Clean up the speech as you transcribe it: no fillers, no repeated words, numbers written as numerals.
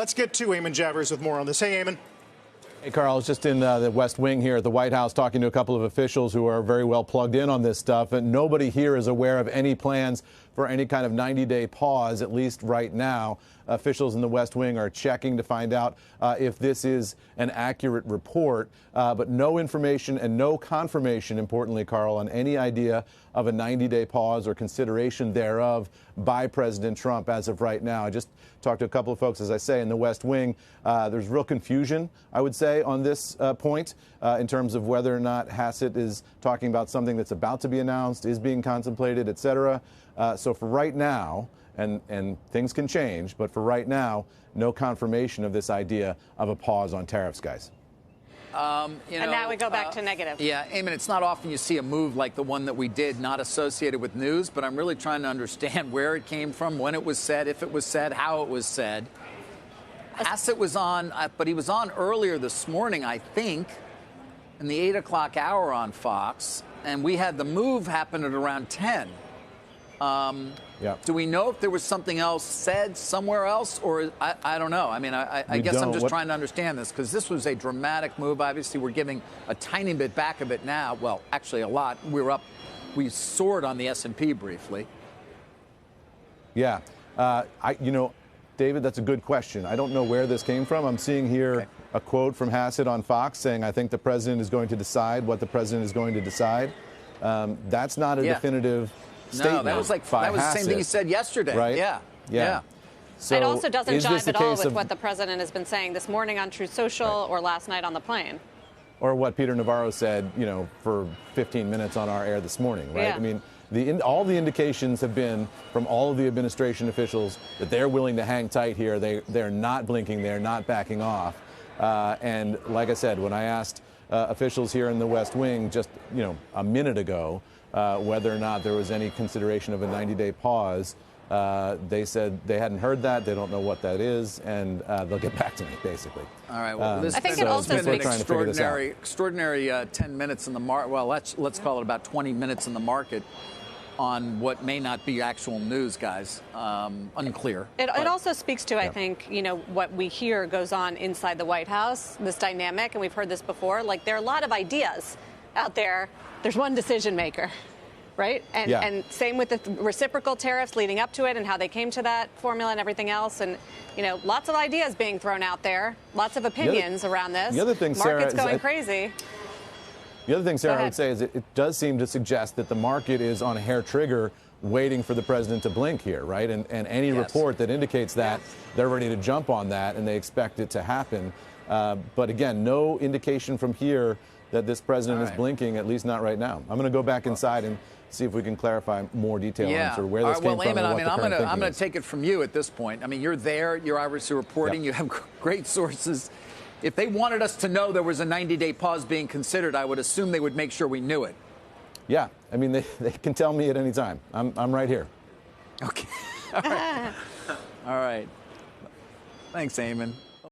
Let's get to Eamon Javers with more on this. Hey, Eamon. Hey, Carl, I was just in the West Wing here at the White House talking to a couple of officials who are very well plugged in on this stuff, and nobody here is aware of any plans for any kind of 90-day pause, at least right now. Officials in the West Wing are checking to find out if this is an accurate report, but no information and no confirmation, importantly, Carl, on any idea of a 90-day pause or consideration thereof by President Trump as of right now. I just talked to a couple of folks, as I say, in the West Wing. There's real confusion, I would say, on this point in terms of whether or not Hassett is talking about something that's about to be announced, is being contemplated, et cetera. So for right now, and things can change, but for right now, no confirmation of this idea of a pause on tariffs, guys. And now we go back to negative. Yeah, Eamon, it's not often you see a move like the one that we did, not associated with news, but I'm really trying to understand where it came from, when it was said, if it was said, how it was said. Hassett was on, but he was on earlier this morning, I think, in the 8 o'clock hour on Fox, and we had the move happen at around 10. Do we know if there was something else said somewhere else, or I don't know. I mean, I guess I'm just trying to understand this, because this was a dramatic move. Obviously, we're giving a tiny bit back of it now. Well, actually, a lot. We soared on the S&P briefly. Yeah. David, that's a good question. I don't know where this came from. I'm seeing here a quote from Hassett on Fox saying, I think the president is going to decide what the president is going to decide. That's not a definitive statement. No, that was the same thing he said yesterday. Right? Yeah. So it also doesn't jive at all with what the president has been saying this morning on Truth Social or last night on the plane. Or what Peter Navarro said, for 15 minutes on our air this morning, right? Yeah. I mean, all the indications have been from all of the administration officials that they're willing to hang tight here. They're not blinking. They're not backing off. And like I said, when I asked officials here in the West Wing just, a minute ago, whether or not there was any consideration of a 90-day pause, they said they hadn't heard that. They don't know what that is, and they'll get back to me, basically. All right. Well, this I think it also has been an extraordinary 10 minutes in the market. Well, let's call it about 20 minutes in the market on what may not be actual news, guys. Unclear. It also speaks to, I think, what we hear goes on inside the White House, this dynamic, and we've heard this before. Like, there are a lot of ideas out there. There's one decision maker, right? And same with the reciprocal tariffs leading up to it and how they came to that formula and everything else. And, lots of ideas being thrown out there, lots of opinions around this. The other thing, Sarah, market's going crazy. The other thing, Sarah, I would say is it does seem to suggest that the market is on a hair trigger waiting for the president to blink here, right? And any report that indicates that, they're ready to jump on that and they expect it to happen. But again, no indication from here that this president is blinking, at least not right now. I'm going to go back inside and see if we can clarify more detail on sort of where this came from. Eamon, I'm going to take it from you at this point. I mean, you're there. You're obviously reporting. You have great sources. If they wanted us to know there was a 90-day pause being considered, I would assume they would make sure we knew it. Yeah. I mean, they can tell me at any time. I'm right here. Okay. All right. All right. Thanks, Eamon.